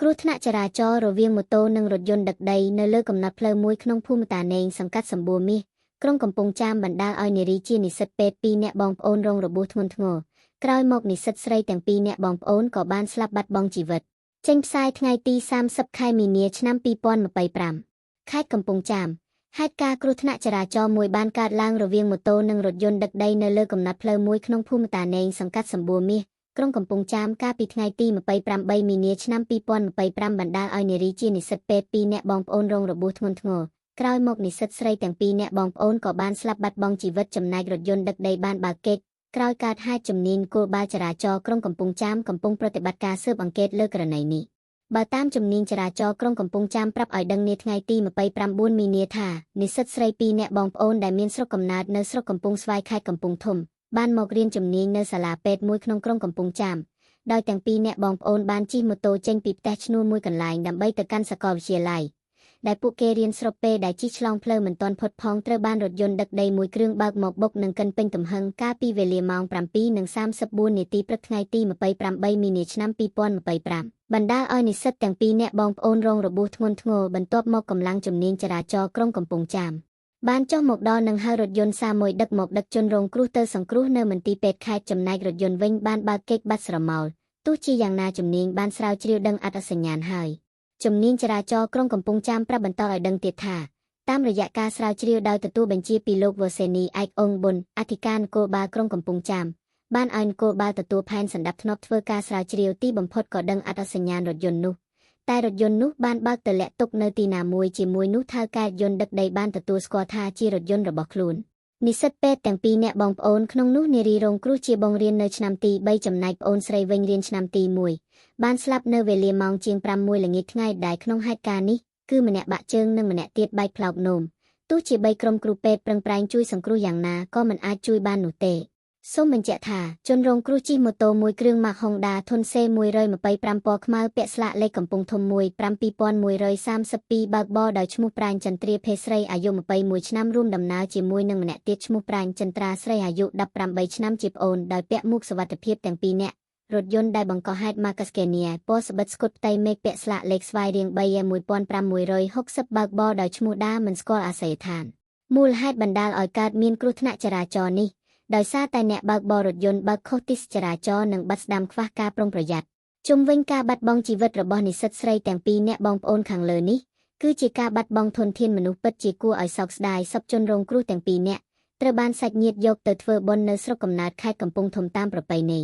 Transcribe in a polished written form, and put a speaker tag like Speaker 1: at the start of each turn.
Speaker 1: គ្រោះថ្នាក់ចរាចរណ៍រវាងម៉ូតូនិងរថយន្តដឹកដីនៅលើកំណត់ផ្លូវមួយក្នុងភូមិតានេងសង្កាត់សម្បួរមាសក្រុងកំពង់ចាមបណ្ដាលឲ្យនារីជានិស្សិតពេទ្យ2នាក់បងប្អូនរងរបួសធ្ងន់ធ្ងរក្រោយមកនិស្សិតស្រីទាំង2នាក់បងប្អូនក៏បានស្លាប់បាត់បង់ជីវិតចេញផ្សាយថ្ងៃទី30ខែមីនាឆ្នាំ2025ខេត្តកំពង់ចាមហេតុការណ៍គ្រោះថ្នាក់ចរាចរណ៍មួយបានកើតឡើងរវាងម៉ូតូនិងរថយន្តដឹកដីនៅលើកំណត់ផ្លូវមួយក្នុងភូមិតានេងសង្កាត់សម្បួរមាសក្រុងកំពង់ចាមកាលពីថ្ងៃទី28មីនាឆ្នាំ2025បណ្ដាលឲ្យនារីជានិស្សិតពេទ្យ2នាក់បងប្អូនរងរបួសធ្ងន់ធ្ងរក្រោយមកនិស្សិតស្រីទាំង2នាក់បងប្អូនក៏បានស្លាប់បាត់បង់ជីវិតចំណែករថយន្តដឹកដីបានបើកកិច្ចក្រោយកើតហេតុជំនាញគោលបាលចរាចរណ៍ក្រុងកំពង់ចាមកំពុងប្រតិបត្តិការស៊ើបអង្កេតលើករណីនេះបើតាមជំនាញចរាចរណ៍ក្រុងកំពង់ចាមប្រាប់ឲ្យដឹងនាថ្ងៃទី29មីនាថានិស្សិតស្រី2នាក់បងប្អូនដែលមានស្រុកកំណើតនៅស្រុកកំពង់ស្វាយខេត្តកំពង់ធំបានមករៀនជំនាញនៅសាលាពេទ្យមួយក្នុងក្រុងកំពង់ចាមដោយទាំង2នាក់បងប្អូនបានជិះម៉ូតូចេញពីផ្ទះឈ្នួលមួយកន្លែងដើម្បីទៅកាន់សាកលវិទ្យាល័យដែលពួកគេរៀនស្របពេលដែលជិះឆ្លងផ្លូវមិនទាន់ផុតផងត្រូវបានរថយន្តដឹកដីមួយគ្រឿងបើកមកបុកនឹងកិនពេញទំហឹងកាលពីវេលាម៉ោង 7:34 នាទីព្រឹកថ្ងៃទី28មីនាឆ្នាំ2025បណ្ដាលឲ្យនិស្សិតទាំង2នាក់បងប្អូនរងរបួសធ្ងន់ធ្ងរបន្ទាប់មកកម្លាំងជំនាញចរាចរណ៍ក្រុងកំពង់ចាមបានចុះមកដល់នឹងហៅរថយន្តសាមួយដឹកមកដឹកជនរងគ្រោះទៅសង្គ្រោះនៅមន្ទីរពេទ្យខេត្តចំណែករថយន្តវិញបានបើកកិច្ចបាត់ស្រមោលទោះជាយ៉ាងណាជំនាញបានស្រាវជ្រាវដឹងអត្តសញ្ញាណហើយជំនាញចរាចរណ៍ក្រុងកំពង់ចាមប្រាប់បន្តឲ្យដឹងទៀតថាតាមរយៈការស្រាវជ្រាវដោយទទួលបញ្ជាពីលោកវ៉ូសេនីឯកអង្គប៊ុនអធិការនគរបាលក្រុងកំពង់ចាមបានឲ្យនគរបាលទទួលផែនសណ្ដាប់ធ្នាប់ធ្វើការស្រាវជ្រាវទីបំផុតក៏ដឹងអត្តសញ្ញាណរថយន្តនោះតែរថយន្តនោះបានបើកទៅលាក់ទុកនៅទីណាមួយជាមួយនោះថៅកែរថយន្តដឹកដីបានទទួលស្គាល់ថាជារថយន្តរបស់ខ្លួននិស្សិតពេទ្យទាំង2នាក់បងប្អូនក្នុងនោះនារីរងគ្រោះជាបងរៀននៅឆ្នាំទី3ចំណែកប្អូនស្រីវិញរៀនឆ្នាំទី1បានស្លាប់នៅវេលាម៉ោងជាង5:00ល្ងាចថ្ងៃដែលក្នុងហេតុការណ៍នេះគឺម្នាក់បាក់ជើងនិងម្នាក់ទៀតបែកផ្លោកនោមទោះជា3ក្រុមគ្រូពេទ្យប្រឹងប្រែងជួយសង្គ្រោះយ៉ាងណាក៏មិនអាចជួយបាននោះទេសូមបញ្ជាក់ថាជនរងគ្រោះជិះម៉ូតូមួយគ្រឿងម៉ាក Honda Tunsay 125ពណ៌ខ្មៅពាក់ស្លាកលេខកំពង់ធំ15132បើកបរដោយឈ្មោះប្រាញ់ចន្ទ្រាភេស្រីអាយុ21ឆ្នាំរួមដំណើរជាមួយនឹងម្នាក់ទៀតឈ្មោះប្រាញ់ចន្ទ្រាស្រីអាយុ18ឆ្នាំជាប្អូនដោយពាក់មួកសុវត្ថិភាពទាំង2នាក់រថយន្តដែលបង្កហេតុ Marcus Kenia ពណ៌ស្បិតស្គុតផ្ទៃមេឃពាក់ស្លាកលេខស្វាយរៀង31560បើកបរដោយឈ្មោះដាមិនស្គាល់អាសយដ្ឋានមូលហេតុបណ្ដាលឲ្យកើតមានគ្រោះថ្នាក់ចរាចរណ៍នេះដោយសារតែអ្នកបើកបររថយន្តបើកខុសទិសចរាចរណ៍និងបាត់ស្ដាំខ្វះការប្រុងប្រយ័ត្នជុំវិញការបាត់បង់ជីវិតរបស់និស្សិតស្រីទាំង2នាក់បងប្អូនខាងលើនេះគឺជាការបាត់បង់ធនធានមនុស្សពិតជាគួរឲ្យសោកស្ដាយសពជនរងគ្រោះទាំង2នាក់ត្រូវបានសាច់ញាតិយកទៅធ្វើបុណ្យនៅស្រុកកំណើតខេត្តកំពង់ធំតាមប្រពៃណី